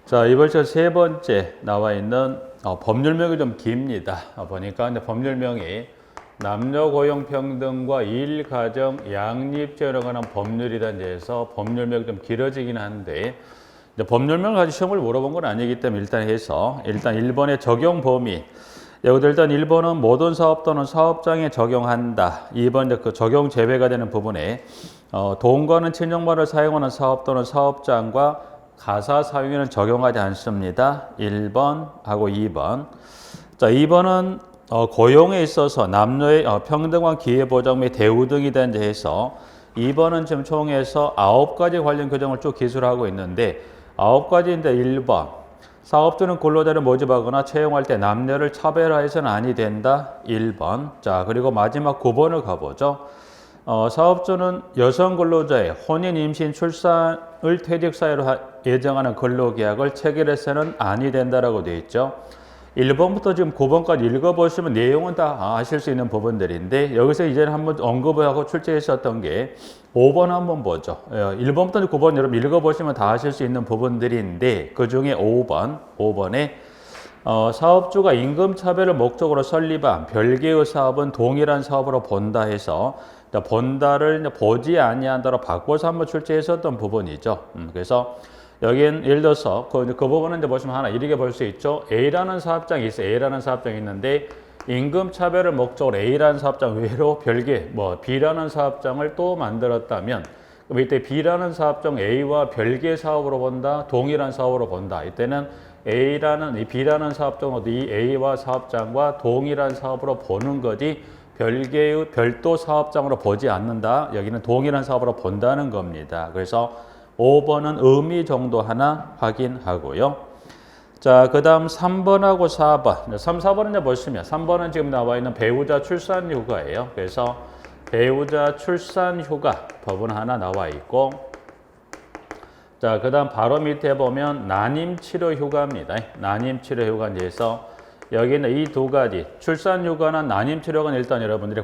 자, 이번 주 세 번째 나와 있는 법률명이 좀 깁니다. 보니까 근데 법률명이 남녀고용평등과 일가정 양립제에 관한 법률이란 데에서 법률명이 좀 길어지긴 한데 이제 법률명을 가지고 시험을 물어본 건 아니기 때문에 일단 1번의 적용 범위. 여기도 일단 1번은 모든 사업 또는 사업장에 적용한다. 2번 이제 그 적용 제외가 되는 부분에 돈과는 친정말을 사용하는 사업 또는 사업장과 가사 사용에는 적용하지 않습니다. 1번하고 2번. 자, 2번은 고용에 있어서 남녀의 평등한 기회보장 및 대우 등에 대한 데에서 2번은 지금 총에서 9가지 관련 규정을 쭉 기술하고 있는데 9가지인데 1번 사업주는 근로자를 모집하거나 채용할 때 남녀를 차별화해서는 아니 된다. 1번. 자, 그리고 마지막 9번을 가보죠. 사업주는 여성 근로자의 혼인, 임신, 출산을 퇴직 사유로 예정하는 근로계약을 체결해서는 아니 된다라고 되어 있죠. 1번부터 지금 9번까지 읽어보시면 내용은 다 아실 수 있는 부분들인데 여기서 이제는 한번 언급을 하고 출제했었던 게 5번 한번 보죠. 1번부터 9번 여러분 읽어보시면 다 아실 수 있는 부분들인데 그 중에 5번에 사업주가 임금차별을 목적으로 설립한 별개의 사업은 동일한 사업으로 본다 해서 본다를 보지 아니한다로 바꿔서 한번 출제했었던 부분이죠. 그래서 여기엔 예를 들어서 그 부분은 이제 보시면 하나 이렇게 볼 수 있죠. A라는 사업장이 있어요. A라는 사업장이 있는데 임금차별을 목적으로 A라는 사업장 외로 별개 B라는 사업장을 또 만들었다면 그럼 이때 B라는 사업장 A와 별개 사업으로 본다, 동일한 사업으로 본다. 이때는 B라는 사업장은 이 A와 사업장과 동일한 사업으로 보는 거지 별개의 별도 사업장으로 보지 않는다. 여기는 동일한 사업으로 본다는 겁니다. 그래서 5번은 의미 정도 하나 확인하고요. 자, 그 다음 3번하고 4번. 3, 4번은 이제 보시면 3번은 지금 나와 있는 배우자 출산 휴가예요. 그래서 배우자 출산 휴가 법은 하나 나와 있고 자, 그 다음 바로 밑에 보면 난임 치료 휴가입니다. 난임 치료 휴가에서 여기는 이 두 가지 출산 휴가나 난임 치료가 일단 여러분들이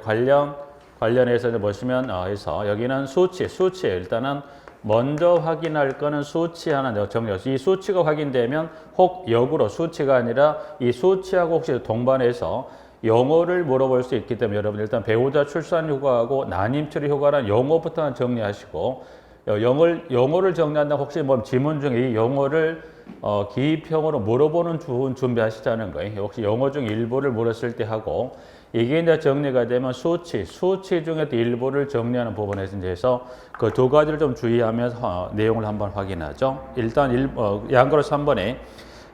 관련해서 이제 보시면 해서 여기는 수치에 일단은 먼저 확인할 거는 수치 하나 정리해서 이 수치가 확인되면 혹 역으로 수치가 아니라 이 수치하고 혹시 동반해서 용어를 물어볼 수 있기 때문에 여러분 일단 배우자 출산 휴가하고 난임 치료 휴가라는 용어부터 정리하시고 용어를 정리한다 혹시 지문 중에 이 용어를 기입형으로 물어보는 준비하시자는 거예요. 혹시 용어 중 일부를 물었을 때 하고 이게 이제 정리가 되면 수치 중에 일부를 정리하는 부분에서 이제서 그 두 가지를 좀 주의하면서 내용을 한번 확인하죠. 일단 양거로 3번에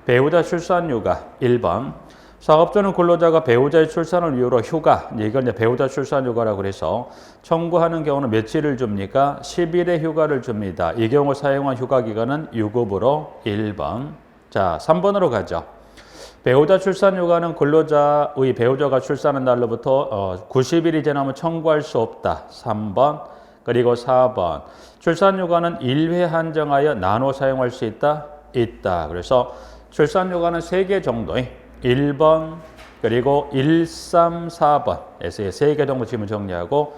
배우자 출산 휴가 1번 사업주는 근로자가 배우자의 출산을 이유로 휴가 이걸 이제 배우자 출산 휴가라고 해서 청구하는 경우는 며칠을 줍니까? 10일의 휴가를 줍니다. 이 경우 사용한 휴가 기간은 유급으로 1번. 자, 3번으로 가죠. 배우자 출산 휴가는 근로자의 배우자가 출산한 날로부터 90일이 지나면 청구할 수 없다. 3번. 그리고 4번. 출산 휴가는 1회 한정하여 나눠 사용할 수 있다. 있다. 그래서 출산 휴가는 3개 정도. 1번 그리고 1, 3, 4번에서 3개 정도 지문 정리하고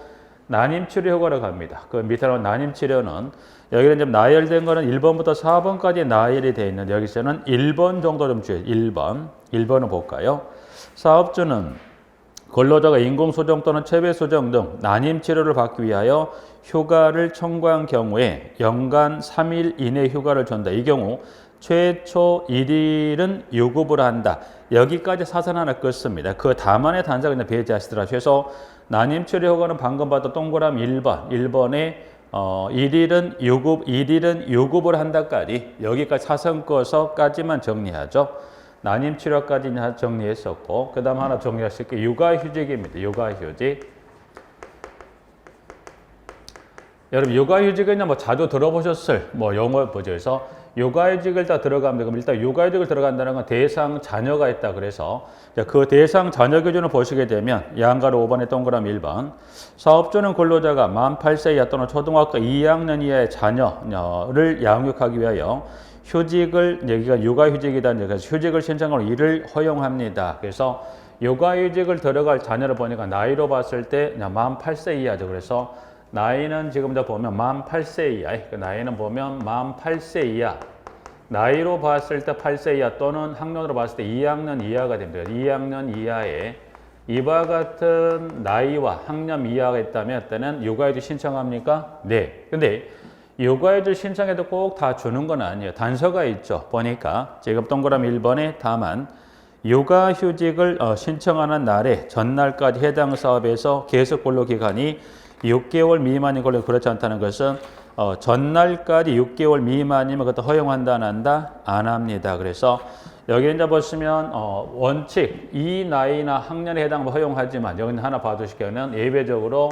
난임치료 휴가로 갑니다. 그 밑에 나온 난임치료는 여기는 좀 나열된 거는 1번부터 4번까지 나열이 되어 있는데 여기서는 1번 정도 좀 주의해요. 1번을 볼까요? 사업주는 근로자가 인공수정 또는 체배수정 등 난임치료를 받기 위하여 휴가를 청구한 경우에 연간 3일 이내 휴가를 준다. 이 경우 최초 1일은 유급을 한다. 여기까지 사선 하나 끊습니다. 그 다만의 단서가 그냥 배제하시더라. 최소 난임치료 휴가는 방금 봤던 동그라미 1번에 1일은 유급을 한다까지 여기까지 사선 꺼서까지만 정리하죠. 난임치료까지 정리했었고 그 다음 하나 정리하실 게 육아휴직입니다. 육아휴직. 여러분 육아휴직은 그냥 자주 들어보셨을 용어 뭐죠? 그래서 육아휴직을 다 들어가면 그럼 일단 육아휴직을 들어간다는 건 대상 자녀가 있다. 그래서 그 대상 자녀 기준을 보시게 되면 양가로 5번에 동그라미 1번 사업주는 근로자가 만 8세 이하 또는 초등학교 2학년 이하의 자녀를 양육하기 위하여 휴직을 여기가 육아휴직이다. 그래서 휴직을 신청하고 이를 허용합니다. 그래서 육아휴직을 들어갈 자녀를 보니까 나이로 봤을 때 만 8세 이하죠. 그래서 나이는 지금 보면 만 8세 이하, 그 나이는 보면 만 8세 이하 나이로 봤을 때 8세 이하 또는 학년으로 봤을 때 2학년 이하가 됩니다. 2학년 이하에 이와 같은 나이와 학년 이하가 있다면 그때는 육아휴직 신청합니까? 네. 근데 육아휴직 신청해도 꼭 다 주는 건 아니에요. 단서가 있죠. 보니까 지금 동그라미 1번에 다만 육아휴직을 신청하는 날에 전날까지 해당 사업에서 계속 근로 기간이 6개월 미만인 걸로 그렇지 않다는 것은 전날까지 6개월 미만이면 그것도 허용한다 안 한다? 안 합니다. 그래서 여기 이제 보시면 원칙 이 나이나 학년에 해당하면 허용하지만 여기는 하나 봐두시면 예외적으로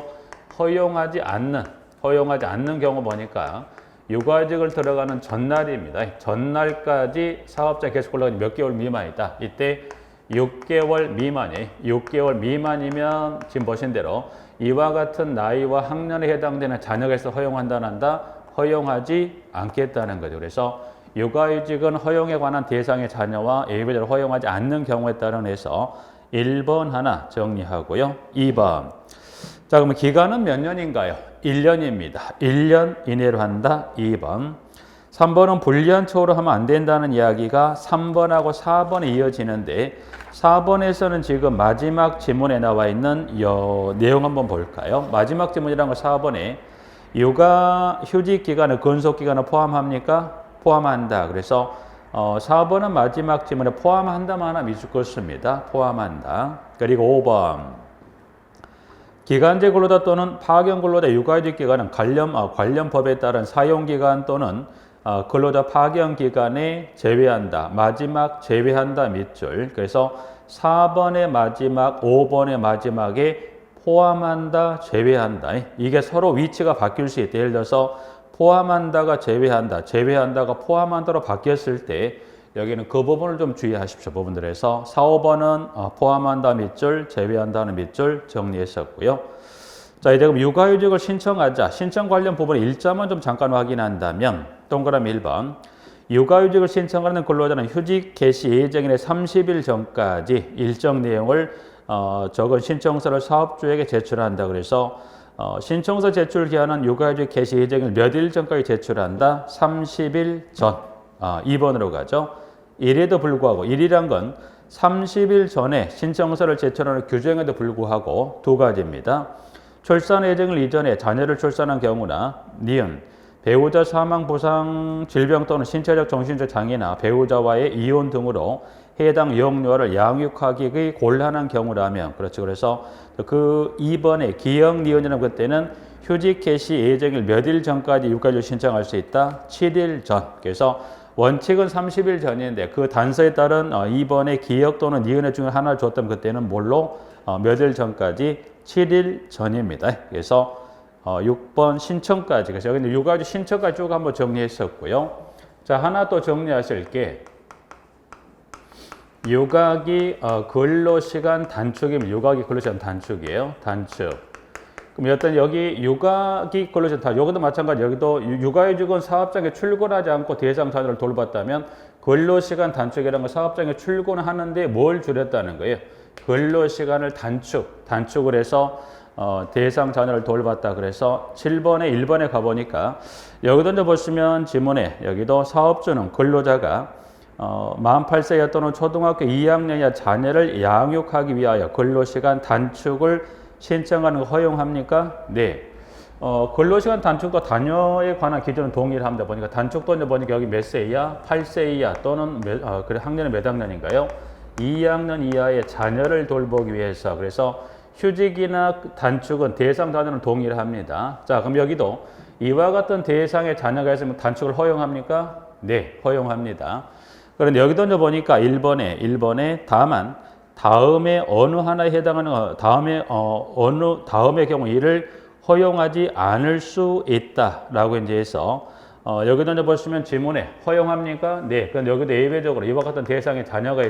허용하지 않는 경우 보니까 육아휴직을 들어가는 전날입니다. 전날까지 사업자 계속 근로가 몇 개월 미만이다. 이때 6개월 미만이면 지금 보신 대로 이와 같은 나이와 학년에 해당되는 자녀가 있어 허용한다 안 한다? 허용하지 않겠다는 거죠. 그래서 육아휴직은 허용에 관한 대상의 자녀와 예외적으로 허용하지 않는 경우에 따라서 1번 하나 정리하고요. 2번. 자, 그러면 기간은 몇 년인가요? 1년입니다. 1년 이내로 한다. 2번. 3번은 불리한 처우로 하면 안 된다는 이야기가 3번하고 4번에 이어지는데 4번에서는 지금 마지막 지문에 나와 있는 내용 한번 볼까요? 마지막 지문이라는 거 4번에 육아휴직 기간을 근속기간을 포함합니까? 포함한다. 그래서 4번은 마지막 지문에 포함한다만 하나 미숫것입니다. 포함한다. 그리고 5번. 기간제 근로자 또는 파견 근로자 육아휴직 기간은 관련 법에 따른 사용 기간 또는 근로자 파견 기간에 제외한다. 마지막 제외한다 밑줄. 그래서 4번의 마지막, 5번의 마지막에 포함한다, 제외한다. 이게 서로 위치가 바뀔 수 있다. 예를 들어서 포함한다가 제외한다, 제외한다가 포함한다로 바뀌었을 때 여기는 그 부분을 좀 주의하십시오. 부분들에서 4, 5번은 포함한다 밑줄, 제외한다는 밑줄 정리했었고요. 자, 이제 그럼 육아휴직을 신청하자. 신청 관련 부분 일자만 좀 잠깐 확인한다면 동그라미 1번. 육아휴직을 신청하는 근로자는 휴직 개시 예정일의 30일 전까지 일정 내용을 적은 신청서를 사업주에게 제출한다. 그래서 신청서 제출 기한은 육아휴직 개시 예정일 몇 일 전까지 제출한다? 30일 전. 2번으로 가죠. 이래도 불구하고 1이란 건 30일 전에 신청서를 제출하는 규정에도 불구하고 두 가지입니다. 출산 예정일 이전에 자녀를 출산한 경우나 니은 배우자 사망, 부상, 질병 또는 신체적 정신적 장애나 배우자와의 이혼 등으로 해당 영유아를 양육하기 곤란한 경우라면 그렇죠. 그래서 그 2번에 기역 니은이라는 것 때는 휴직 개시 예정일 몇 일 전까지 육아휴직 신청할 수 있다. 7일 전. 그래서 원칙은 30일 전인데 그 단서에 따른 2번의 기역 또는 니은의 중에 하나를 줬다면 그때는 뭘로 몇 일 전까지 7일 전입니다. 그래서 6번 신청까지. 그래서 여기 육아휴직 신청까지 쭉 한번 정리했었고요. 자, 하나 또 정리하실 게 육아기 근로시간 단축이면 육아기 근로시간 단축이에요. 단축. 그럼 어떤 여기 육아기 근로시간 단축. 여기도 마찬가지. 여기도 육아휴직은 사업장에 출근하지 않고 대상 자녀를 돌봤다면 근로시간 단축이라는 건 사업장에 출근하는데 뭘 줄였다는 거예요. 근로시간을 단축을 해서 대상 자녀를 돌봤다. 그래서 7번에 1번에 가보니까 여기도 이제 보시면 지문에 여기도 사업주는 근로자가 만 8세 이하 또는 초등학교 2학년 이하 자녀를 양육하기 위하여 근로시간 단축을 신청하는 거 허용합니까? 네. 근로시간 단축도 자녀에 관한 기준은 동일합니다. 보니까 단축도 이제 보니까 여기 몇 세 이하? 8세 이하 또는 그래 학년은 몇 학년인가요? 2학년 이하의 자녀를 돌보기 위해서. 그래서 휴직이나 단축은 대상 자녀는 동일합니다. 자, 그럼 여기도 이와 같은 대상의 자녀가 있으면 단축을 허용합니까? 네, 허용합니다. 그런데 여기도 이제 보니까 1번에 다만 다음에 어느 하나에 해당하는 다음의 경우 이를 허용하지 않을 수 있다라고 이제 해서 여기도 이제 보시면 지문에 허용합니까? 네. 그런데 여기도 예외적으로 이와 같은 대상의 자녀가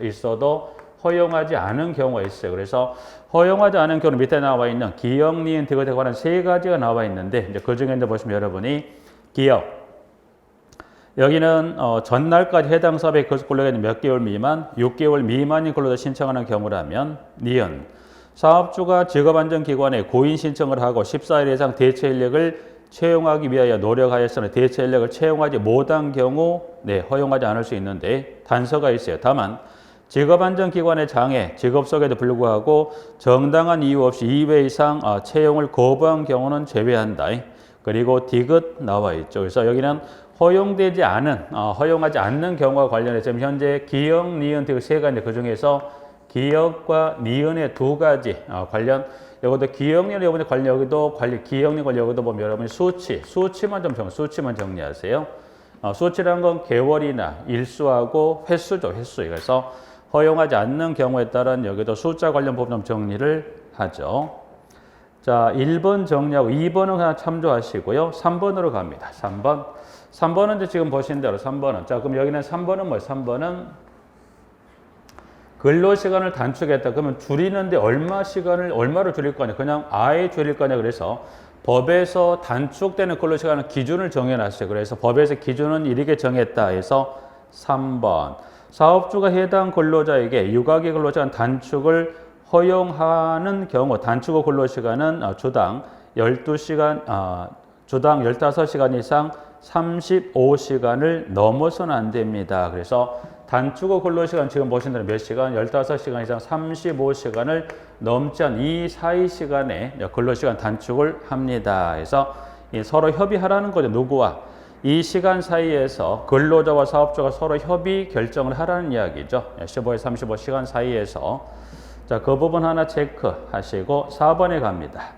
있어도 허용하지 않은 경우가 있어요. 그래서 허용하지 않은 경우 밑에 나와 있는 기역, 니은, 디귿에 관한 세 가지가 나와 있는데 이제 그 중에 이제 보시면 여러분이 기역 여기는 전날까지 해당 사업에 근로가 몇 개월 미만, 6개월 미만인 근로자 신청하는 경우라면 니은 사업주가 직업안전기관에 고인 신청을 하고 14일 이상 대체 인력을 채용하기 위하여 노력하였으나 대체 인력을 채용하지 못한 경우 허용하지 않을 수 있는데 단서가 있어요. 다만 직업안정기관의 장애, 직업속에도 불구하고 정당한 이유 없이 2회 이상 채용을 거부한 경우는 제외한다. 그리고 디귿 나와 있죠. 그래서 여기는 허용되지 않은, 허용하지 않는 경우와 관련해서 지금 현재 기역, 니은, 디귿 세 가지, 그 중에서 기역과 니은의 두 가지 관련, 여기도 기역, 니은 여러분의 관련, 여기도 관련, 기역, 니은 관련, 여기도 보면 여러분이 수치만 정리하세요. 수치라는 건 개월이나 일수하고 횟수죠, 횟수. 그래서 허용하지 않는 경우에 따른 여기도 숫자 관련 부분 좀 정리를 하죠. 자, 1번 정리하고 2번은 그냥 참조하시고요. 3번으로 갑니다. 3번은 이제 지금 보신 대로 3번은. 자, 그럼 여기는 3번은 뭐예요? 3번은 근로시간을 단축했다. 그러면 줄이는데 얼마로 줄일 거냐? 그냥 아예 줄일 거냐? 그래서 법에서 단축되는 근로시간은 기준을 정해놨어요. 그래서 법에서 기준은 이렇게 정했다 해서 3번. 사업주가 해당 근로자에게 육아기 근로시간 단축을 허용하는 경우 단축 후 근로시간은 주당 15시간 이상 35시간을 넘어서는 안 됩니다. 그래서 단축 후 근로시간 지금 보신 대로 몇 시간? 15시간 이상 35시간을 넘지 않은 이 사이 시간에 근로시간 단축을 합니다. 그래서 서로 협의하라는 거죠. 누구와? 이 시간 사이에서 근로자와 사업주가 서로 협의 결정을 하라는 이야기죠. 15에서 35시간 사이에서. 자, 그 부분 하나 체크하시고 4번에 갑니다.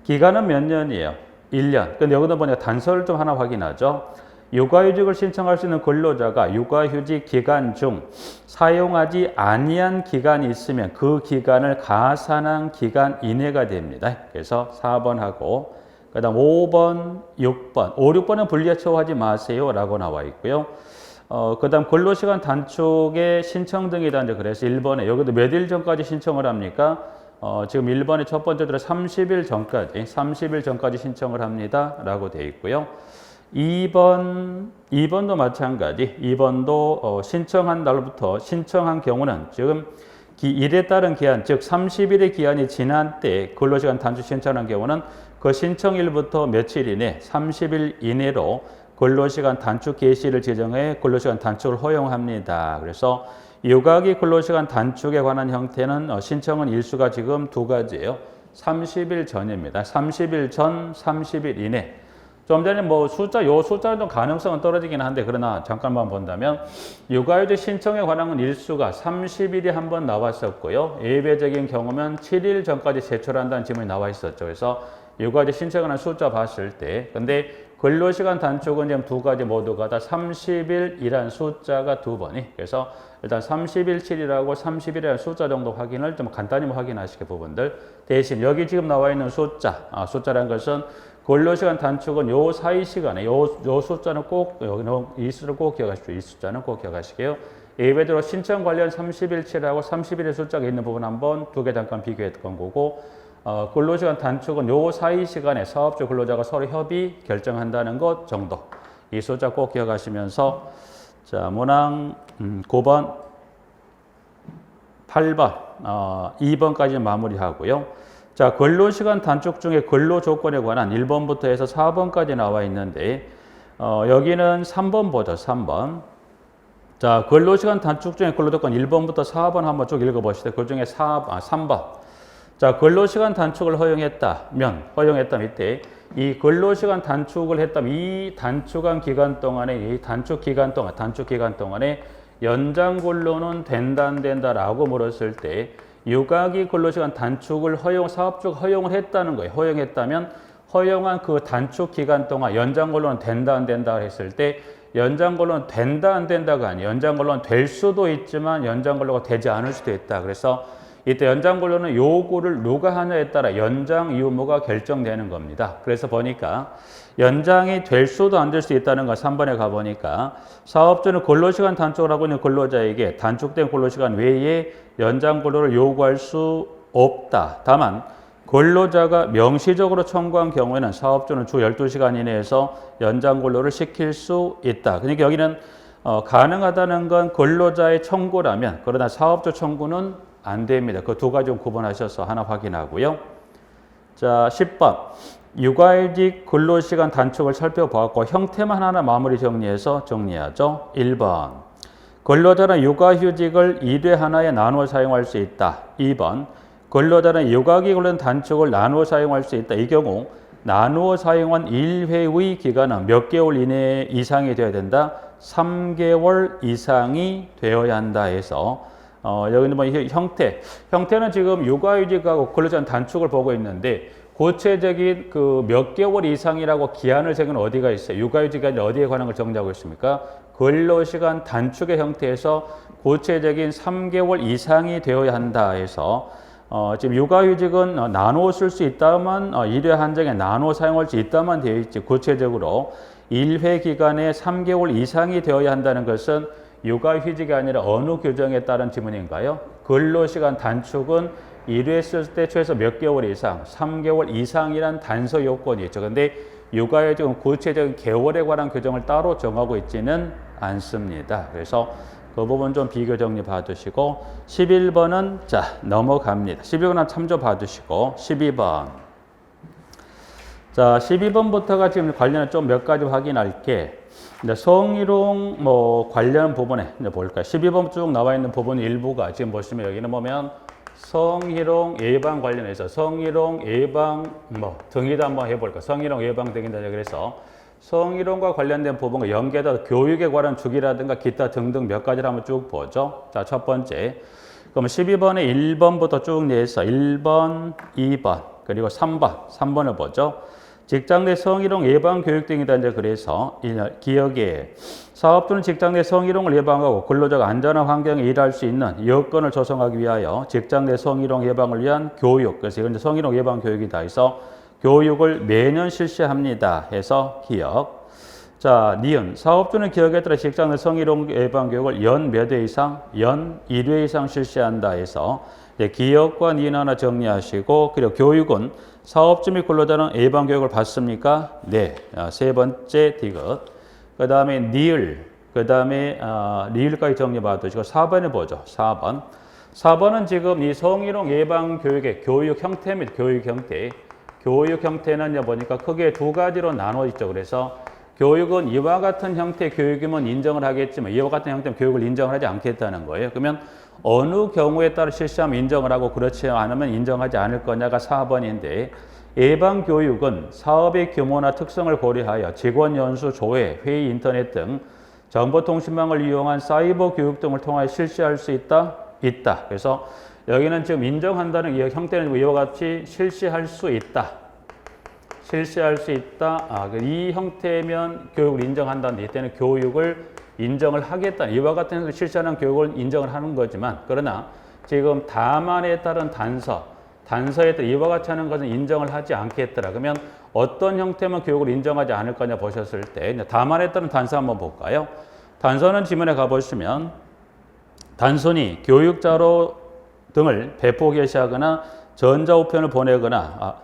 기간은 몇 년이에요? 1년. 근데 여기도 보니까 단서를 좀 하나 확인하죠. 육아휴직을 신청할 수 있는 근로자가 육아휴직 기간 중 사용하지 아니한 기간이 있으면 그 기간을 가산한 기간 이내가 됩니다. 그래서 4번하고 그 다음 5번, 6번. 5, 6번은 분리처하지 마세요 라고 나와 있고요. 그 다음 근로시간 단축의 신청 등이다. 그래서 1번에 여기도 몇 일 전까지 신청을 합니까? 지금 1번의 첫 번째로 30일 전까지 신청을 합니다. 라고 되어 있고요. 2번도 마찬가지. 2번도 신청한 날부터 신청한 경우는 지금 일에 따른 기한, 즉 30일의 기한이 지난 때 근로시간 단축 신청한 경우는 그 신청일부터 며칠 이내, 30일 이내로 근로시간 단축 개시를 지정해 근로시간 단축을 허용합니다. 그래서 육아기 근로시간 단축에 관한 형태는 신청은 일수가 지금 두 가지예요. 30일 전입니다. 30일 전, 30일 이내. 좀 전에 요 숫자는 좀 가능성은 떨어지긴 한데, 그러나 잠깐만 본다면, 육아휴직 신청에 관한 일수가 30일이 한번 나왔었고요. 예외적인 경우면 7일 전까지 제출한다는 질문이 나와 있었죠. 그래서 육아휴직 신청에 관한 숫자 봤을 때, 근데 근로시간 단축은 지금 두 가지 모두가 다 30일이란 숫자가 두 번이. 그래서 일단 30일치이라고 30일이라는 숫자 정도 확인을 좀 간단히 확인하시게 부분들. 대신 여기 지금 나와 있는 숫자라는 것은 근로시간 단축은 요 사이 시간에 요 숫자는 꼭 이 수를 꼭 기억하십시오. 이 숫자는 꼭 기억하시게요. 예외대로 신청 관련 30일치라고 30일의 숫자가 있는 부분 한번 두 개 잠깐 비교했던 거고, 근로시간 단축은 요 사이 시간에 사업주 근로자가 서로 협의 결정한다는 것 정도. 이 숫자 꼭 기억하시면서 자, 문항 9번, 8번, 2번까지 마무리하고요. 자, 근로시간 단축 중에 근로조건에 관한 1번부터 해서 4번까지 나와 있는데, 여기는 3번 보죠, 3번. 자, 근로시간 단축 중에 근로조건 1번부터 4번 한번 쭉 읽어보시죠. 그 중에 3번. 자, 근로시간 단축을 허용했다면 이때 이 근로시간 단축을 했다면 이 단축한 기간 동안에, 단축 기간 동안에 연장 근로는 된다, 안 된다라고 물었을 때, 육아기 근로시간 단축을 사업주가 허용을 했다는 거예요. 허용했다면 허용한 그 단축 기간 동안 연장 근로는 된다, 안 된다 했을 때, 연장 근로는 된다, 안 된다가 아니에요. 연장 근로는 될 수도 있지만 연장 근로가 되지 않을 수도 있다. 그래서 이때 연장 근로는 요구를 누가 하냐에 따라 연장 유무가 결정되는 겁니다. 그래서 보니까 연장이 될 수도 안 될 수 있다는 거 3번에 가보니까 사업주는 근로시간 단축을 하고 있는 근로자에게 단축된 근로시간 외에 연장 근로를 요구할 수 없다. 다만 근로자가 명시적으로 청구한 경우에는 사업주는 주 12시간 이내에서 연장 근로를 시킬 수 있다. 그러니까 여기는 가능하다는 건 근로자의 청구라면, 그러나 사업주 청구는 안 됩니다. 그 두 가지 좀 구분하셔서 하나 확인하고요. 자, 10번. 육아휴직 근로시간 단축을 살펴보았고 형태만 하나 마무리 정리해서 정리하죠. 1번 근로자는 육아휴직을 일회 하나에 나누어 사용할 수 있다. 2번 근로자는 육아기 관련 단축을 나누어 사용할 수 있다. 이 경우 나누어 사용한 1회의 기간은 몇 개월 이내 이상이 되어야 된다. 3개월 이상이 되어야 한다 해서 여기는 뭐 형태는 지금 육아휴직하고 근로자 단축을 보고 있는데 구체적인 그 몇 개월 이상이라고 기한을 정한 어디가 있어요? 육아휴직이 아니라 어디에 관한 걸 정리하고 있습니까? 근로시간 단축의 형태에서 구체적인 3개월 이상이 되어야 한다 해서 지금 육아휴직은 나누어 쓸 수 있다만 일회 한정에 나누어 사용할 수 있다만 되어 있지 구체적으로 1회 기간에 3개월 이상이 되어야 한다는 것은 육아휴직이 아니라 어느 규정에 따른 지문인가요? 근로시간 단축은 1회 쓸 때 최소 몇 개월 이상, 3개월 이상이란 단서 요건이 있죠. 근데 육아휴직은 구체적인 개월에 관한 규정을 따로 정하고 있지는 않습니다. 그래서 그 부분 좀 비교 정리 봐두시고 11번은 자 넘어갑니다. 11번은 참조 봐두시고 12번 자 12번부터가 지금 관련해 좀 몇 가지 확인할게. 성희롱 뭐 관련 부분에 볼까요? 12번 쭉 나와 있는 부분 일부가 지금 보시면 여기는 보면 성희롱 예방 관련해서 성희롱 예방 뭐 등기도 한번 해볼까? 성희롱 예방 등기다 그래서 성희롱과 관련된 부분과 연계해서 교육에 관한 주기라든가 기타 등등 몇 가지를 한번 쭉 보죠. 자, 첫 번째. 그럼 12번에 1번부터 쭉 내서 1번, 2번, 그리고 3번을 보죠. 직장 내 성희롱 예방 교육 등이다. 이제 그래서 기억에 사업주는 직장 내 성희롱을 예방하고 근로자가 안전한 환경에 일할 수 있는 여건을 조성하기 위하여 직장 내 성희롱 예방을 위한 교육. 그래서 이건 성희롱 예방 교육이다 해서 교육을 매년 실시합니다 해서 기억. 자, 니은 사업주는 기억에 따라 직장 내 성희롱 예방 교육을 연 몇 회 이상? 연 1회 이상 실시한다 해서 기억과 니은 하나 정리하시고 그리고 교육은 사업주 및 근로자는 예방 교육을 받습니까? 네. 세 번째 디귿. 그 다음에 니을. 그 다음에 리을까지 정리 봐두시고 4번에 보죠. 4번. 4번은 지금 이 성희롱 예방 교육의 교육 형태 및 교육 형태. 교육 형태는 보니까 크게 두 가지로 나눠 있죠. 그래서 교육은 이와 같은 형태의 교육이면 인정을 하겠지만 이와 같은 형태의 교육을 인정을 하지 않겠다는 거예요. 그러면 어느 경우에 따라 실시하면 인정을 하고 그렇지 않으면 인정하지 않을 거냐가 4번인데 예방 교육은 사업의 규모나 특성을 고려하여 직원 연수, 조회, 회의, 인터넷 등 정보통신망을 이용한 사이버 교육 등을 통하여 실시할 수 있다? 있다. 그래서 여기는 지금 인정한다는 이 형태는 이와 같이 실시할 수 있다. 실시할 수 있다. 이 형태면 교육을 인정한다는데 이때는 교육을 인정을 하겠다. 이와 같은 형태로 실시하는 교육을 인정을 하는 거지만 그러나 지금 다만에 따른 단서에 따라 이와 같이 하는 것은 인정을 하지 않겠더라. 그러면 어떤 형태면 교육을 인정하지 않을 거냐 보셨을 때 다만에 따른 단서 한번 볼까요? 단서는 지문에 가보시면 단순히 교육자료 등을 배포 게시하거나 전자우편을 보내거나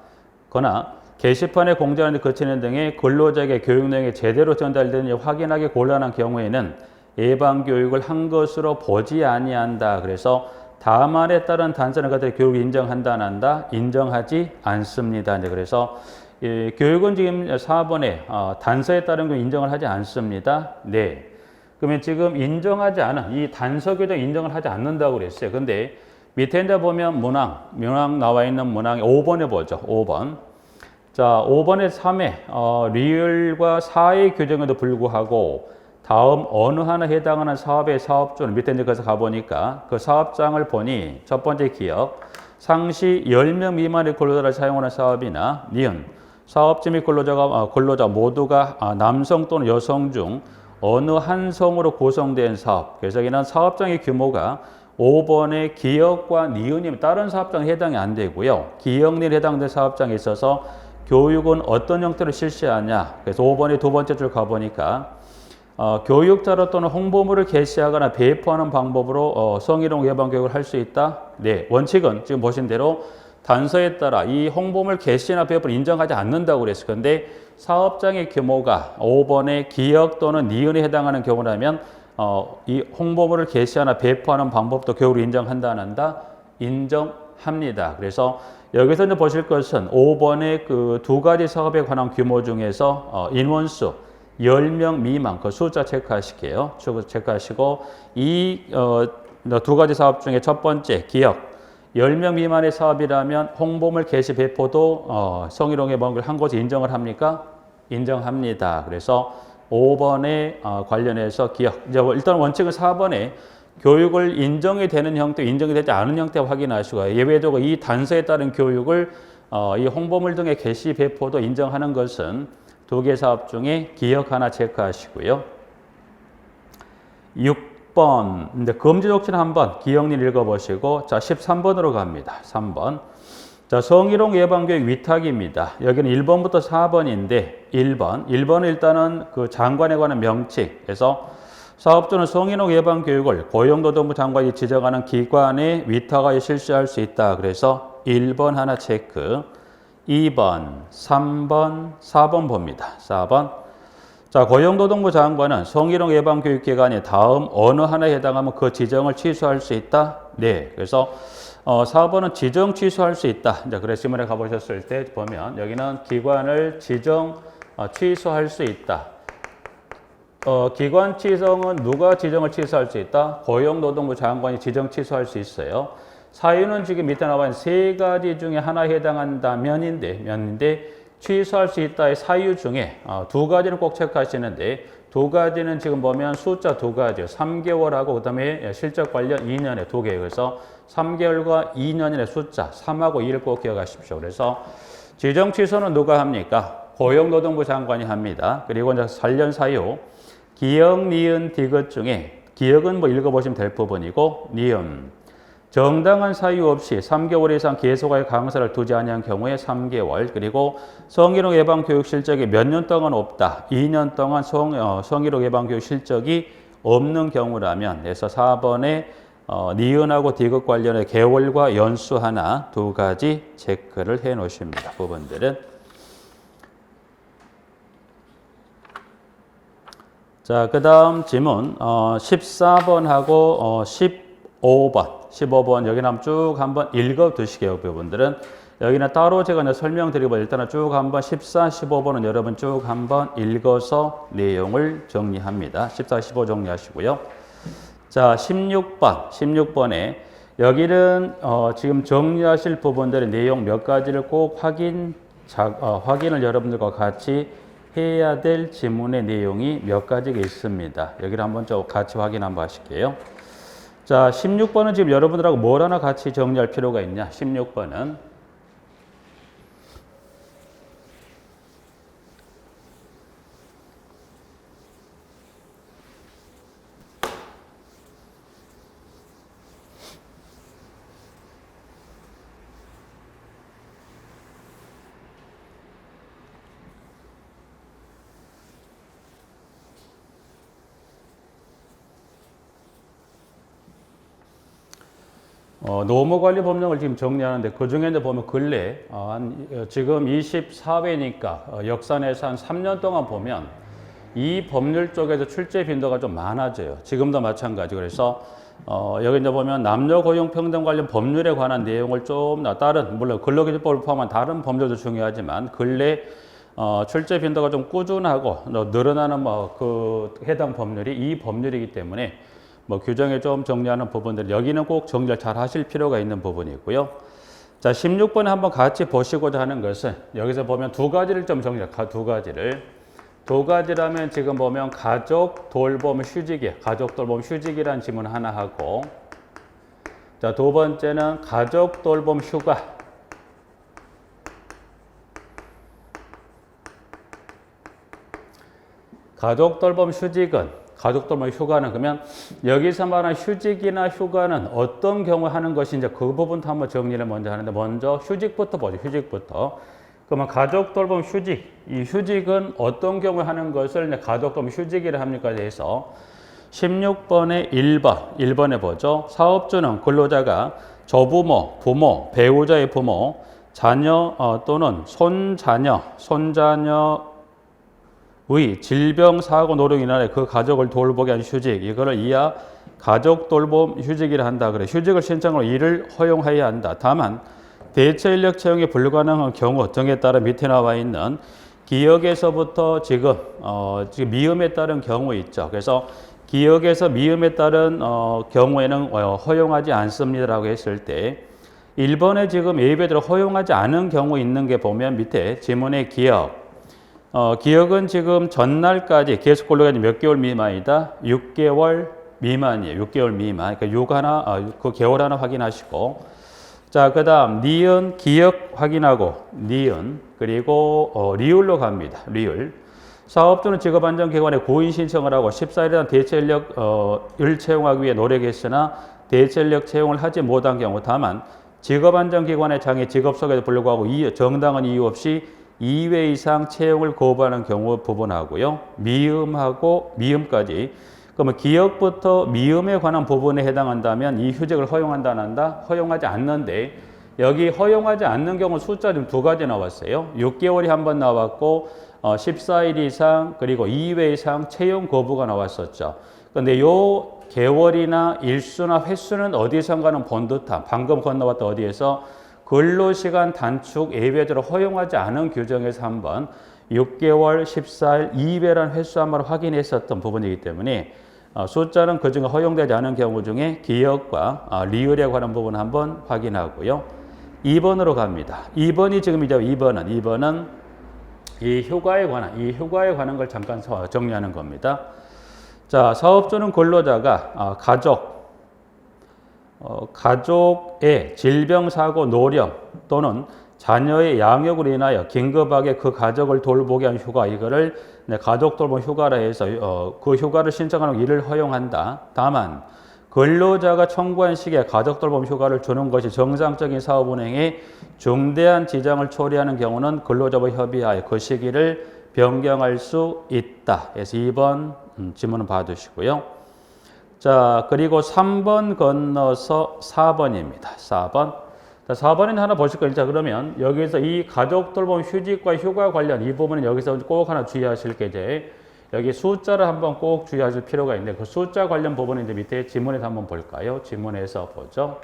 게시판에 공지하는 데 거치는 등의 근로자에게 교육 내용이 제대로 전달되는지 확인하기 곤란한 경우에는 예방 교육을 한 것으로 보지 아니한다. 그래서 다만에 따른 단서는 그들의 교육을 인정한다 안 한다? 인정하지 않습니다. 이제 그래서 교육은 지금 4번에 단서에 따른 거 인정을 하지 않습니다. 네. 그러면 지금 인정하지 않은 이 단서 규정 인정을 하지 않는다고 그랬어요. 근데 밑에 이제 보면 문항 나와 있는 문항 5번에 보죠. 5번. 자, 5번에 3회 리을과 4의 규정에도 불구하고 다음 어느 하나 해당하는 사업의 사업주는 밑에 이제 가서 가보니까 그 사업장을 보니 첫 번째 기억 상시 10명 미만의 근로자를 사용하는 사업이나 니은 사업주 및 근로자 모두가 남성 또는 여성 중 어느 한 성으로 구성된 사업. 그래서 여기는 사업장의 규모가 5번의 기역과 니은이면 다른 사업장에 해당이 안 되고요. 기역, 니은에 해당된 사업장에 있어서 교육은 어떤 형태로 실시하냐. 그래서 5번의 두 번째 줄 가보니까 교육자료 또는 홍보물을 게시하거나 배포하는 방법으로 성희롱 예방 교육을 할 수 있다. 네, 원칙은 지금 보신 대로 단서에 따라 이 홍보물 게시나 배포를 인정하지 않는다고 그랬을 건데 사업장의 규모가 5번의 기역 또는 니은에 해당하는 경우라면 이 홍보물을 게시하나 배포하는 방법도 교육을 인정한다 안 한다? 인정합니다. 그래서 여기서 이제 보실 것은 5번의 그 두 가지 사업에 관한 규모 중에서 인원수 10명 미만 그 숫자 체크하실게요. 체크하시고 이 두 가지 사업 중에 첫 번째 기업 10명 미만의 사업이라면 홍보물 게시 배포도 성희롱 예방을 한 곳에 인정을 합니까? 인정합니다. 그래서 5번에 관련해서 기업 이제 일단 원칙은 4번에 교육을 인정이 되는 형태, 인정이 되지 않은 형태 확인하시고 예외적으로 이 단서에 따른 교육을 이 홍보물 등의 게시 배포도 인정하는 것은 두 개 사업 중에 기억 하나 체크하시고요. 6번 근데 금지 족치는 한번 기억님 읽어보시고 자 13번으로 갑니다. 3번 자 성희롱 예방교육 위탁입니다. 여기는 1번부터 4번인데 1번은 일단은 그 장관에 관한 명칭에서 사업주는 성희롱 예방 교육을 고용노동부 장관이 지정하는 기관에 위탁하여 실시할 수 있다. 그래서 1번 하나 체크, 2번, 3번, 4번 봅니다. 4번. 자, 고용노동부 장관은 성희롱 예방 교육 기관이 다음 어느 하나에 해당하면 그 지정을 취소할 수 있다. 네. 그래서 4번은 지정 취소할 수 있다. 이제 그래서 지문에 가보셨을 때 보면 여기는 기관을 지정 취소할 수 있다. 기관 지정은 누가 지정을 취소할 수 있다? 고용노동부 장관이 지정 취소할 수 있어요. 사유는 지금 밑에 나와 있는 세 가지 중에 하나에 해당한다면인데 취소할 수 있다의 사유 중에 두 가지는 꼭 체크하시는데 두 가지는 지금 보면 숫자 두 가지요. 3개월하고 그 다음에 실적 관련 2년에 두 개예요. 그래서 3개월과 2년의 숫자 3하고 2를 꼭 기억하십시오. 그래서 지정 취소는 누가 합니까? 고용노동부 장관이 합니다. 그리고 이제 관련 사유 기억, 니은, 디귿 중에 기억은 뭐 읽어보시면 될 부분이고 니은 정당한 사유 없이 3개월 이상 계속하여 강사를 두지 아니한 경우에 3개월 그리고 성희롱 예방 교육 실적이 몇 년 동안 없다. 2년 동안 성희롱 예방 교육 실적이 없는 경우라면 그래서 4번에 니은하고 디귿 관련의 개월과 연수 하나 두 가지 체크를 해 놓으십니다. 부분들은 자, 그 다음 지문 14번하고 15번 여기는 한번 쭉 한번 읽어 두시게요. 부분들은 여기는 따로 제가 이제 설명드리고 일단은 쭉 한번 14, 15번은 여러분 쭉 한번 읽어서 내용을 정리합니다. 14, 15 정리하시고요. 자, 16번에 여기는 지금 정리하실 부분들의 내용 몇 가지를 꼭 확인을 여러분들과 같이 해야 될 지문의 내용이 몇 가지가 있습니다. 여기를 한번 좀 같이 확인 한번 하실게요. 자, 16번은 지금 여러분들하고 뭘 하나 같이 정리할 필요가 있냐? 16번은 노무관리법령을 지금 정리하는데 그 중에 이제 보면 근래 지금 24회니까 역산해서 한 3년 동안 보면 이 법률 쪽에서 출제 빈도가 좀 많아져요. 지금도 마찬가지. 그래서 여기 이제 보면 남녀 고용 평등 관련 법률에 관한 내용을 좀 다른 물론 근로기준법을 포함한 다른 법률도 중요하지만 근래 출제 빈도가 좀 꾸준하고 늘어나는 그 해당 법률이 이 법률이기 때문에 규정에 좀 정리하는 부분들 여기는 꼭 정리를 잘 하실 필요가 있는 부분이고요. 자, 16번에 한번 같이 보시고자 하는 것은 여기서 보면 두 가지를 좀 정리해. 두 가지라면 지금 보면 가족 돌봄 휴직이에요. 가족 돌봄 휴직이라는 지문 하나 하고 자, 두 번째는 가족 돌봄 휴가. 가족 돌봄 휴직은 가족 돌봄 휴가는 그러면 여기서 말하는 휴직이나 휴가는 어떤 경우 하는 것인지 그 부분도 한번 정리를 먼저 하는데 먼저 휴직부터 보죠. 휴직부터. 그러면 가족 돌봄 휴직. 이 휴직은 어떤 경우에 하는 것을 가족 돌봄 휴직이라 합니까? 해서 16번에 1번에 보죠. 사업주는 근로자가 조부모, 부모, 배우자의 부모, 자녀 또는 손자녀의 질병, 사고, 노령 인하에 그 가족을 돌보게 한 휴직, 이거를 이하 가족 돌봄 휴직이라 한다. 그래 휴직을 신청으로 이를 허용해야 한다. 다만 대체 인력 채용이 불가능한 경우 등에 따라 밑에 나와 있는 기역에서부터 지금 미음에 따른 경우 있죠. 그래서 기역에서 미음에 따른 경우에는 허용하지 않습니다라고 했을 때 1번에 지금 예배대로 허용하지 않은 경우 있는 게 보면 밑에 지문의 기역. 기역은 지금 전날까지 계속 근로가 몇 개월 미만이다? 6개월 미만이에요. 6개월 미만. 그러니까 그 개월 하나 확인하시고. 자, 그 다음, 니은, 기역 확인하고, 니은, 그리고 리을로 갑니다. 리을. 사업주는 직업안정기관에 고인 신청을 하고 14일에 대한 대체 인력을 채용하기 위해 노력했으나 대체 인력 채용을 하지 못한 경우 다만 직업안정기관의 장애 직업속에도 불구하고 정당한 이유 없이 2회 이상 채용을 거부하는 경우 부분하고요. 미음하고 미음까지. 그러면 기역부터 미음에 관한 부분에 해당한다면 이 휴직을 허용한다 안 한다? 허용하지 않는데 여기 허용하지 않는 경우 숫자 좀 두 가지 나왔어요. 6개월이 한 번 나왔고 14일 이상 그리고 2회 이상 채용 거부가 나왔었죠. 그런데 요 개월이나 일수나 횟수는 어디선가는 본 듯한 방금 건너왔던 어디에서 근로시간 단축 예외적으로 허용하지 않은 규정에서 한번 6개월, 14일, 2회라는 횟수 한번 확인했었던 부분이기 때문에 숫자는 그중에 허용되지 않은 경우 중에 기역과 리을에 관한 부분 한번 확인하고요. 2번으로 갑니다. 2번이 지금이죠. 2번은 이 휴가에 관한 걸 잠깐 정리하는 겁니다. 자, 사업주는 근로자가 가족의 질병, 사고, 노령 또는 자녀의 양육으로 인하여 긴급하게 그 가족을 돌보게 한 휴가, 이거를 가족 돌봄 휴가라 해서 그 휴가를 신청하는 이를 허용한다. 다만 근로자가 청구한 시기에 가족 돌봄 휴가를 주는 것이 정상적인 사업 운행에 중대한 지장을 초래하는 경우는 근로자와 협의하여 그 시기를 변경할 수 있다. 그래서 2번 지문은 봐두시고요. 자, 그리고 3번 건너서 4번입니다. 4번. 자, 4번은 하나 보실 거예요. 자, 그러면 여기서 이 가족 돌봄 휴직과 휴가 관련 이 부분은 여기서 꼭 하나 주의하실 게 이제 여기 숫자를 한번 꼭 주의하실 필요가 있는데 그 숫자 관련 부분은 이제 밑에 지문에서 한번 볼까요? 지문에서 보죠.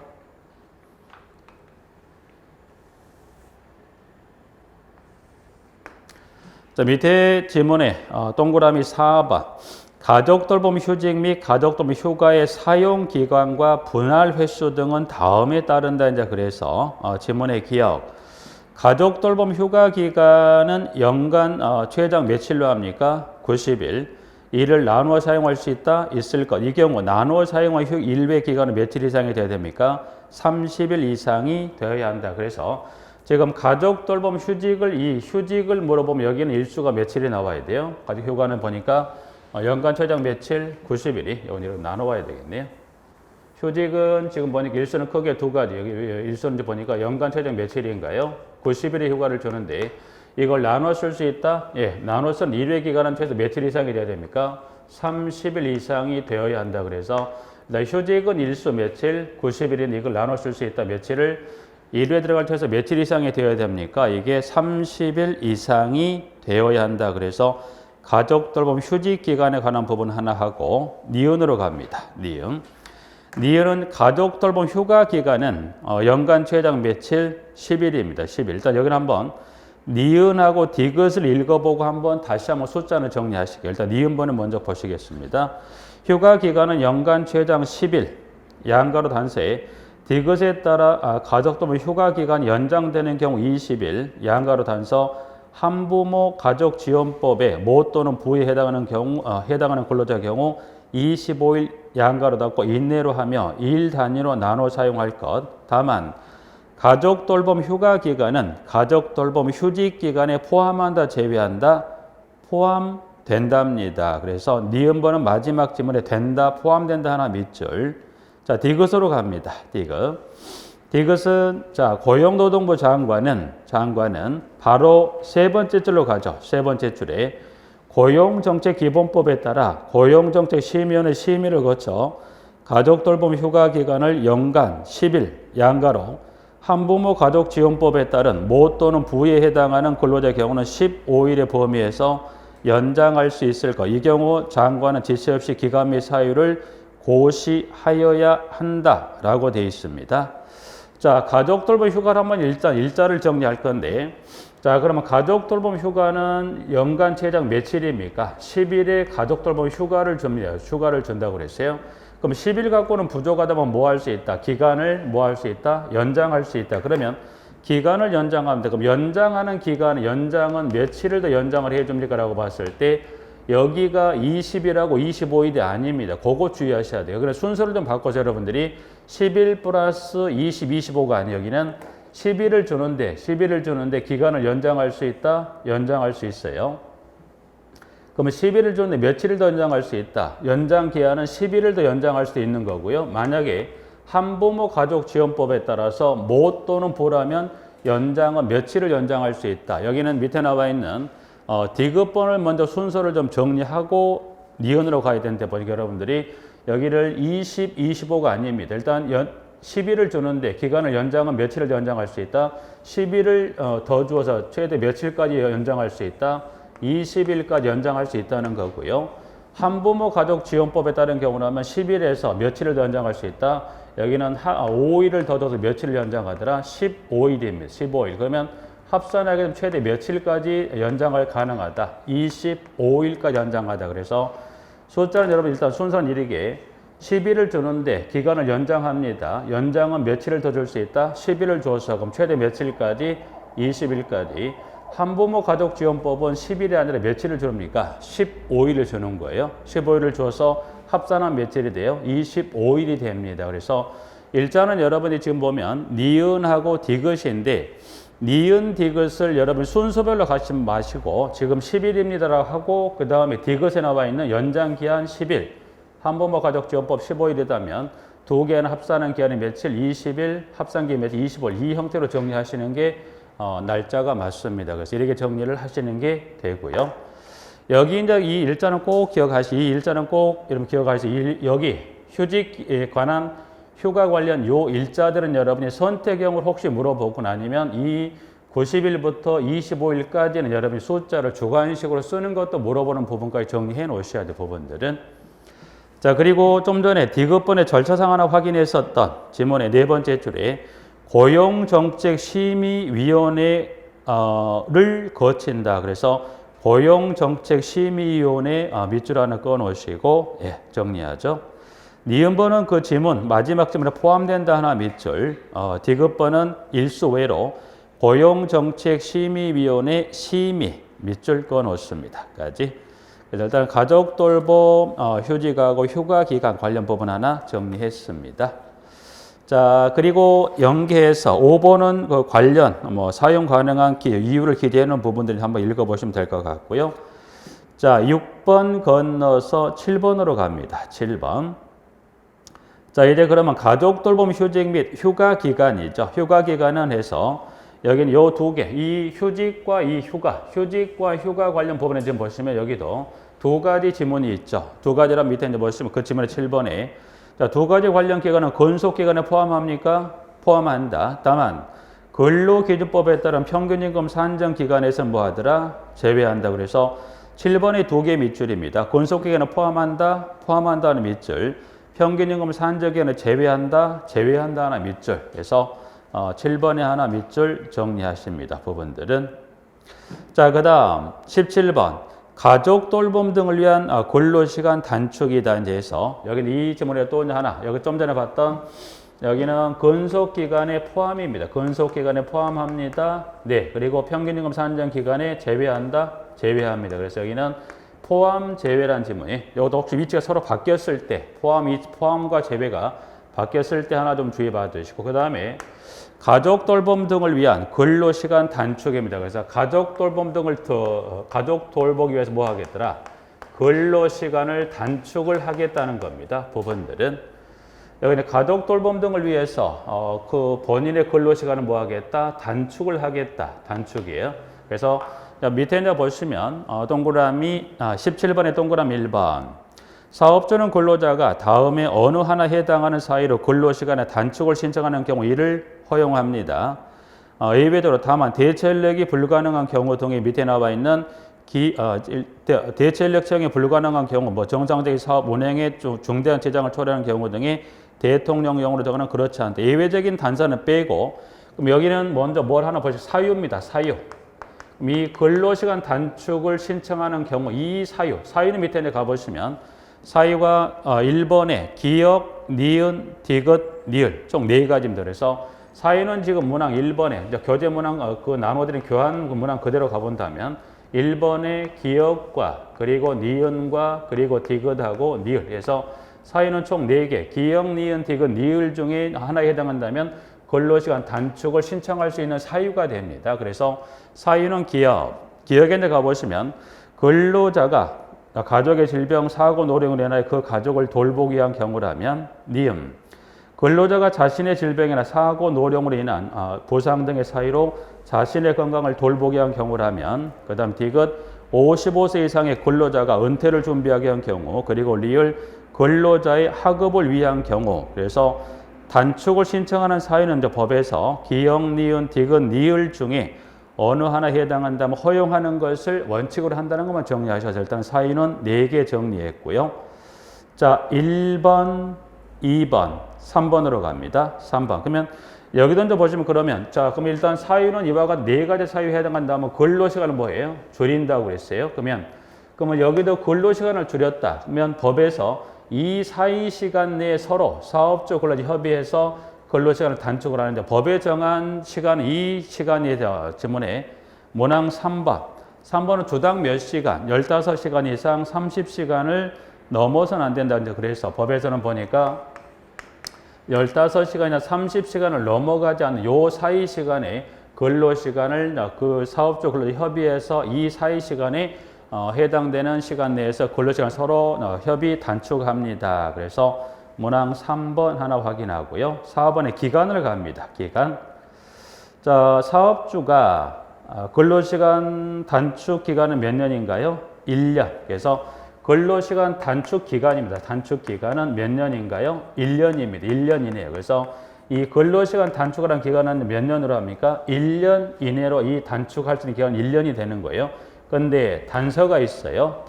자, 밑에 지문에 동그라미 4번. 가족 돌봄 휴직 및 가족 돌봄 휴가의 사용 기간과 분할 횟수 등은 다음에 따른다. 이제 그래서 지문의 기억. 가족 돌봄 휴가 기간은 연간 최장 며칠로 합니까? 90일. 이를 나누어 사용할 수 있다? 있을 것. 이 경우 나누어 사용할 일회 기간은 며칠 이상이 돼야 됩니까? 30일 이상이 되어야 한다. 그래서 지금 가족 돌봄 휴직을 물어보면 여기는 일수가 며칠이 나와야 돼요. 가족 휴가는 보니까 연간 최장 며칠? 90일이. 이건 나눠와야 되겠네요. 휴직은 지금 보니까 일수는 크게 두 가지. 여기 일수는 보니까 연간 최장 며칠인가요? 90일의 휴가를 주는데 이걸 나눠 쓸 수 있다? 예, 나눠 쓴 1회 기간은 최소 며칠 이상이 돼야 됩니까? 30일 이상이 되어야 한다. 그래서 휴직은 일수 며칠, 90일인 이걸 나눠 쓸 수 있다. 며칠을 1회 들어갈 때 해서 며칠 이상이 되어야 됩니까? 이게 30일 이상이 되어야 한다. 그래서 가족 돌봄 휴직 기간에 관한 부분 하나 하고 니은으로 갑니다. 니은은 가족 돌봄 휴가 기간은 연간 최장 며칠? 10일입니다. 10일. 일단 여기는 한번 니은하고 디귿을 읽어보고 한번 다시 한번 숫자는 정리하시게요. 일단 니은번을 먼저 보시겠습니다. 휴가 기간은 연간 최장 10일. 양가로 단서에 디귿에 따라 가족 돌봄 휴가 기간이 연장되는 경우 20일. 양가로 단서 한부모 가족지원법에 모 또는 부에 해당하는 근로자 경우 25일 양가로 닫고 인내로 하며 일 단위로 나눠 사용할 것. 다만 가족 돌봄 휴가 기간은 가족 돌봄 휴직 기간에 포함한다, 제외한다? 포함된답니다. 그래서 니은번은 마지막 지문에 된다, 포함된다 하나 밑줄. 자, 디귿으로 갑니다. 디귿은 자, 고용노동부 장관은 바로 세 번째 줄로 가죠. 세 번째 줄에 고용정책기본법에 따라 고용정책심의원의 심의를 거쳐 가족돌봄 휴가 기간을 연간 10일 양가로 한부모 가족지원법에 따른 모 또는 부에 해당하는 근로자 경우는 15일의 범위에서 연장할 수 있을 것. 이 경우 장관은 지시 없이 기간 및 사유를 고시하여야 한다라고 되어 있습니다. 자, 가족 돌봄 휴가를 한번 일단 일자를 정리할 건데, 자, 그러면 가족 돌봄 휴가는 연간 최장 며칠입니까? 10일의 가족 돌봄 휴가를 줍니다. 휴가를 준다고 그랬어요. 그럼 10일 갖고는 부족하다면 뭐 할 수 있다? 기간을 뭐 할 수 있다? 연장할 수 있다. 그러면 기간을 연장하면 돼. 그럼 연장하는 기간, 연장은 며칠을 더 연장을 해줍니까? 라고 봤을 때 여기가 20일하고 25일이 아닙니다. 그거 주의하셔야 돼요. 그래서 순서를 좀 바꿔서 여러분들이 10일 플러스 20, 25가 아니에요. 여기는 10일을 주는데 기간을 연장할 수 있다? 연장할 수 있어요. 그러면 10일을 주는데 며칠을 더 연장할 수 있다? 연장 기한은 10일을 더 연장할 수도 있는 거고요. 만약에 한부모 가족지원법에 따라서 모 또는 부라면 연장은 며칠을 연장할 수 있다. 여기는 밑에 나와 있는 디귿번을 먼저 순서를 좀 정리하고 니은으로 가야 되는데 보니까 여러분들이 여기를 20, 25가 아닙니다. 일단 10일을 주는데 기간을 연장은 며칠을 연장할 수 있다. 10일을 더 주어서 최대 며칠까지 연장할 수 있다. 20일까지 연장할 수 있다는 거고요. 한부모 가족지원법에 따른 경우라면 10일에서 며칠을 더 연장할 수 있다. 여기는 5일을 더 줘서 며칠을 연장하더라. 15일입니다. 15일. 그러면 합산하게 최대 며칠까지 연장을 가능하다. 25일까지 연장하다. 그래서 숫자는 여러분 일단 순서는 이르게 10일을 주는데 기간을 연장합니다. 연장은 며칠을 더 줄 수 있다. 10일을 줘서 그럼 최대 며칠까지? 20일까지. 한부모 가족지원법은 10일이 아니라 며칠을 줍니까? 15일을 주는 거예요. 15일을 줘서 합산한 며칠이 돼요? 25일이 됩니다. 그래서 일자는 여러분이 지금 보면 니은하고 디귿인데 니은 디귿을 여러분 순서별로 가지 마시고 지금 10일입니다라고 하고 그 다음에 디귿에 나와 있는 연장 기한 10일 한부모 가족지원법 15일이라면 두 개는 합산한 기한이 며칠? 20일, 합산 기한 며칠? 25일. 이 형태로 정리하시는 게 날짜가 맞습니다. 그래서 이렇게 정리를 하시는 게 되고요. 여기 이제 이 일자는 꼭 이 일자는 꼭 여러분 기억하시고 여기 휴직에 관한 휴가 관련 요 일자들은 여러분이 선택형을 혹시 물어보거나 아니면 이 90일부터 25일까지는 여러분이 숫자를 주관식으로 쓰는 것도 물어보는 부분까지 정리해 놓으셔야 돼 부분들은. 자, 그리고 좀 전에 디귿번의 절차상 하나 확인했었던 지문의 네 번째 줄에 고용정책심의위원회를 거친다. 그래서 고용정책심의위원회 밑줄 하나 꺼놓으시고 정리하죠. 니은번은 그 지문 마지막 지문에 포함된다 하나 밑줄. 디귿번은 일수 외로 고용정책심의위원회 심의 밑줄 꺼놓습니다. 까지. 그래서 일단 가족돌봄 휴직하고 휴가기간 관련 부분 하나 정리했습니다. 자, 그리고 연계해서 5번은 그 관련 사용 가능한 이유를 기재하는 부분들을 한번 읽어보시면 될 것 같고요. 자, 6번 건너서 7번으로 갑니다. 7번. 자, 이제 그러면 가족돌봄 휴직 및 휴가기간이죠. 휴가기간은 해서 여기는 요 두 개, 이 휴직과 이 휴직과 휴가 관련 부분에 지금 보시면 여기도 두 가지 지문이 있죠. 두 가지란 밑에 이제 보시면 그 지문의 7번에 자, 두 가지 관련 기간은 근속기간에 포함합니까? 포함한다. 다만 근로기준법에 따른 평균임금 산정 기간에서 뭐 하더라? 제외한다. 그래서 7번이 두 개 밑줄입니다. 근속기간에 포함한다. 포함한다는 밑줄. 평균임금 산정 기간을 제외한다. 제외한다 하나 밑줄. 그래서 7번에 하나 밑줄 정리하십니다. 부분들은. 자, 그 다음 17번. 가족 돌봄 등을 위한 근로시간 단축이다. 이제 해서 여기는 이 지문에 또 하나 여기 좀 전에 봤던 여기는 근속기간에 포함입니다. 근속기간에 포함합니다. 네. 그리고 평균임금 산정 기간에 제외한다. 제외합니다. 그래서 여기는 포함 제외란 지문이 이것도 혹시 위치가 서로 바뀌었을 때 포함과 제외가 바뀌었을 때 하나 좀 주의 받으시고 그 다음에 가족 돌봄 등을 위한 근로시간 단축입니다. 그래서 가족 돌봄 등을 가족 돌보기 위해서 뭐 하겠더라? 근로시간을 단축을 하겠다는 겁니다. 부분들은. 여기는 가족 돌봄 등을 위해서 그 본인의 근로시간을 뭐 하겠다? 단축을 하겠다. 단축이에요. 그래서 밑에 이제 보시면 동그라미 17번의 동그라미 1번. 사업주는 근로자가 다음에 어느 하나 해당하는 사이로 근로시간의 단축을 신청하는 경우 이를 허용합니다. 이외에도 다만 대체 인력이 불가능한 경우 등의 밑에 나와 있는 대체 인력 채용이 불가능한 경우, 뭐 정상적인 사업 운행에 중대한 지장을 초래하는 경우 등의 대통령령으로 적어는 그렇지 않다. 예외적인 단서는 빼고, 그럼 여기는 먼저 뭘 하나 보시죠. 사유입니다. 사유. 이 근로시간 단축을 신청하는 경우 이 사유는 밑에 가보시면 사유가 1번에 기역, 니은, 디귿, 니을 총 4가지입니다. 그래서 사유는 지금 문항 1번에 교재 문항 그 나눠드린 교환 문항 그대로 가본다면 1번에 기역과 그리고 니은과 그리고 디귿하고 니을 그래서 사유는 총 4개 기역, 니은, 디귿, 니을 중에 하나에 해당한다면 근로시간 단축을 신청할 수 있는 사유가 됩니다. 그래서 사유는 기역에 가보시면 근로자가 가족의 질병, 사고, 노령으로 인하여 그 가족을 돌보기 위한 경우라면 니은 근로자가 자신의 질병이나 사고, 노령으로 인한 부상 등의 사유로 자신의 건강을 돌보기 위한 경우라면 그 다음 디귿 55세 이상의 근로자가 은퇴를 준비하기 위한 경우 그리고 리을 근로자의 학업을 위한 경우 그래서 단축을 신청하는 사유는 이제 법에서 기역, 니은, 디귿, 니을 중에 어느 하나에 해당한다면 허용하는 것을 원칙으로 한다는 것만 정리하셔서 일단 사유는 4개 정리했고요. 자, 1번, 2번, 3번으로 갑니다. 3번. 그러면 여기도 이제 보시면 그러면 자, 그럼 일단 사유는 이와 같은 4가지 사유에 해당한다면 근로시간을 뭐예요? 줄인다고 그랬어요. 그러면 여기도 근로시간을 줄였다. 그러면 법에서 이 사이 시간 내에 서로 사업주 근로자 협의해서 근로시간을 단축을 하는데 법에 정한 시간 이 시간이 지문에 문항 3번은 주당 몇 시간 15시간 이상 30시간을 넘어서는 안 된다. 그래서 법에서는 보니까 15시간이나 30시간을 넘어가지 않는 요 사이 시간에 근로시간을 그 사업주 근로자 협의해서 이 사이 시간에 해당되는 시간 내에서 근로시간 서로 협의 단축합니다. 그래서 문항 3번 하나 확인하고요. 4번에 기간을 갑니다. 기간. 자, 사업주가 근로시간 단축 기간은 몇 년인가요? 1년. 그래서 근로시간 단축 기간입니다. 단축 기간은 몇 년인가요? 1년입니다. 1년 이내요. 그래서 이 근로시간 단축하는 기간은 몇 년으로 합니까? 1년 이내로 이 단축할 수 있는 기간은 1년이 되는 거예요. 근데 단서가 있어요.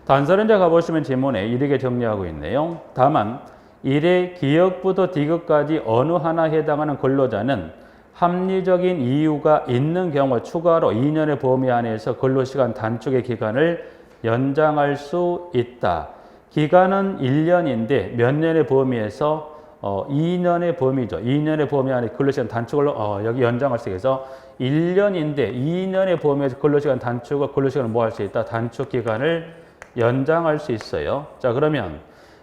단서는 이제 가보시면 지문에 이렇게 정리하고 있네요. 다만 1의 기역부터 디귿까지 어느 하나에 해당하는 근로자는 합리적인 이유가 있는 경우 추가로 2년의 범위 안에서 근로시간 단축의 기간을 연장할 수 있다. 기간은 1년인데 몇 년의 범위에서 2년의 범위죠. 2년의 범위 안에 근로시간 단축을 여기 연장할 수 있어서 1년인데 2년의 범위에서 근로시간 단축과 근로시간을 뭐 할 수 있다? 단축 기간을 연장할 수 있어요. 자, 그러면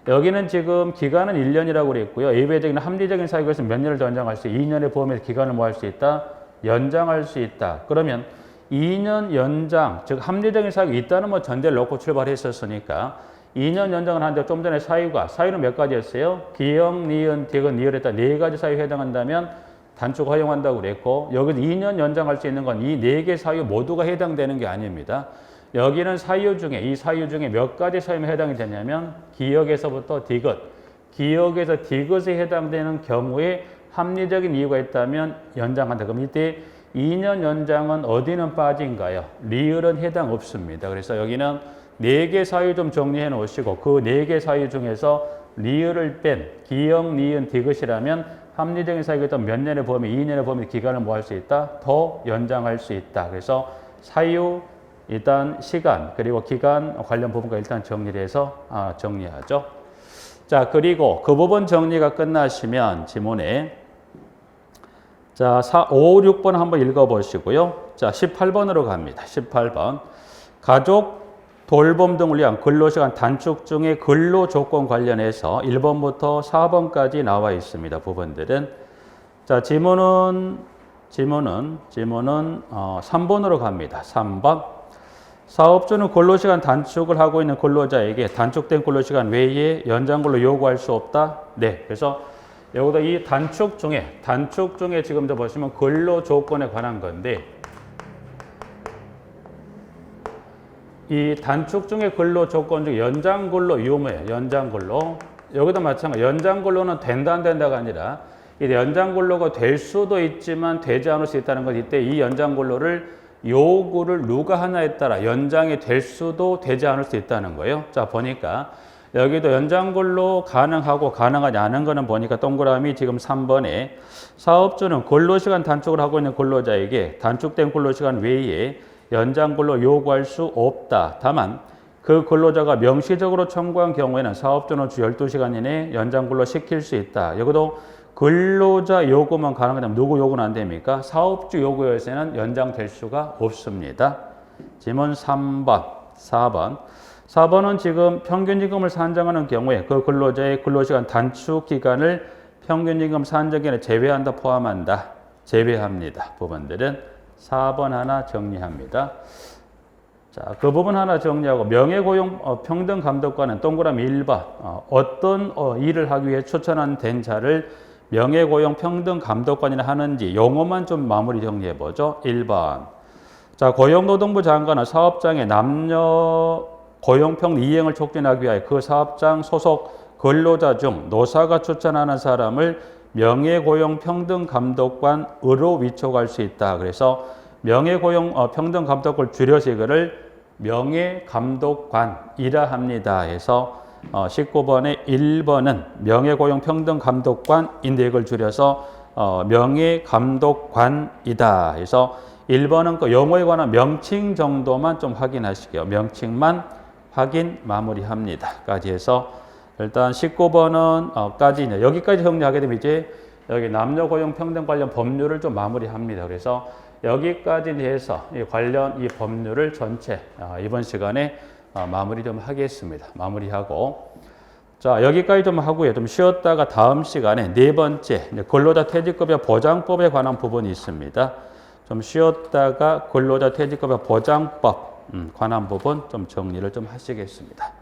여기는 지금 기간은 1년이라고 그랬고요. 예외적인 합리적인 사유에서 몇 년을 더 연장할 수 있다? 2년의 범위에서 기간을 뭐 할 수 있다? 연장할 수 있다. 그러면 2년 연장, 즉 합리적인 사유가 있다는 뭐 전제를 놓고 출발했었으니까 2년 연장을 하는데 좀 전에 사유는 몇 가지였어요? 기역, 니은, 디귿, 니을 했다. 4가지 사유에 해당한다면 단축 허용한다고 그랬고 여기서 2년 연장할 수 있는 건 이 4개 사유 모두가 해당되는 게 아닙니다. 여기는 이 사유 중에 몇 가지 사유에 해당이 되냐면 기역에서부터 디귿, 기역에서 디귿에 해당되는 경우에 합리적인 이유가 있다면 연장한다. 그럼 이때 2년 연장은 어디는 빠진가요? 리을은 해당 없습니다. 그래서 여기는 4개 사유 좀 정리해 놓으시고 그 4개 사유 중에서 리을을 뺀 기역, 니은, 디귿이라면 합리적인 사유가 있다면 몇 년의 범위, 2년의 범위 기간을 뭐 할 수 있다? 더 연장할 수 있다. 그래서 사유, 일단 시간, 그리고 기간 관련 부분과 일단 정리를 해서 정리하죠. 자, 그리고 그 부분 정리가 끝나시면 지문에 자, 5, 6번 한번 읽어보시고요. 자, 18번으로 갑니다. 18번. 가족 돌봄 등을 위한 근로시간 단축 중의 근로조건 관련해서 1번부터 4번까지 나와 있습니다. 부분들은. 자, 지문은 3번으로 갑니다. 3번. 사업주는 근로시간 단축을 하고 있는 근로자에게 단축된 근로시간 외에 연장 근로 요구할 수 없다. 네. 그래서 여기도 이 단축 중에 지금 보시면 근로조건에 관한 건데 이 단축 중에 근로조건 중 연장근로 유무예요. 연장근로. 여기도 마찬가지. 연장근로는 된다 안 된다가 아니라 이 연장근로가 될 수도 있지만 되지 않을 수 있다는 것. 이때 이 연장근로를 요구를 누가 하나에 따라 연장이 될 수도 되지 않을 수 있다는 거예요. 자, 보니까 여기도 연장 근로 가능하고 가능하지 않은 거는 보니까 동그라미 지금 3번에 사업주는 근로시간 단축을 하고 있는 근로자에게 단축된 근로시간 외에 연장 근로 요구할 수 없다. 다만 그 근로자가 명시적으로 청구한 경우에는 사업주는 주 12시간 이내에 연장 근로 시킬 수 있다. 여기도 근로자 요구만 가능하다면 누구 요구는 안 됩니까? 사업주 요구에서는 연장될 수가 없습니다. 질문 3번, 4번. 4번은 지금 평균임금을 산정하는 경우에 그 근로자의 근로시간 단축 기간을 평균임금 산정기간에 제외한다, 포함한다, 제외합니다. 부분들은 4번 하나 정리합니다. 자, 그 부분 하나 정리하고 명예고용 평등감독관은 동그라미 1번 어떤 일을 하기 위해 추천된 자를 명예고용 평등감독관이라 하는지 용어만 좀 마무리 정리해보죠. 1번. 자, 고용노동부 장관은 사업장의 남녀 고용평등 이행을 촉진하기 위하여 그 사업장 소속 근로자 중 노사가 추천하는 사람을 명예고용평등감독관으로 위촉할 수 있다. 그래서 명예고용평등감독을 줄여서 이거를 명예감독관이라 합니다. 해서 19번의 1번은 명예고용평등감독관인데 이걸 줄여서 명예감독관이다. 해서 1번은 그 용어에 관한 명칭 정도만 좀 확인하시게요. 명칭만 확인 마무리합니다. 까지 해서 일단 19번은 까지 여기까지 정리하게 되면 이제 여기 남녀고용평등 관련 법률을 좀 마무리합니다. 그래서 여기까지 해서 이 관련 이 법률을 전체 이번 시간에 마무리 좀 하겠습니다. 마무리하고 자 여기까지 좀 하고요. 좀 쉬었다가 다음 시간에 네 번째 근로자 퇴직급여 보장법에 관한 부분이 있습니다. 좀 쉬었다가 근로자 퇴직급여 보장법 관한 부분 좀 정리를 좀 하시겠습니다.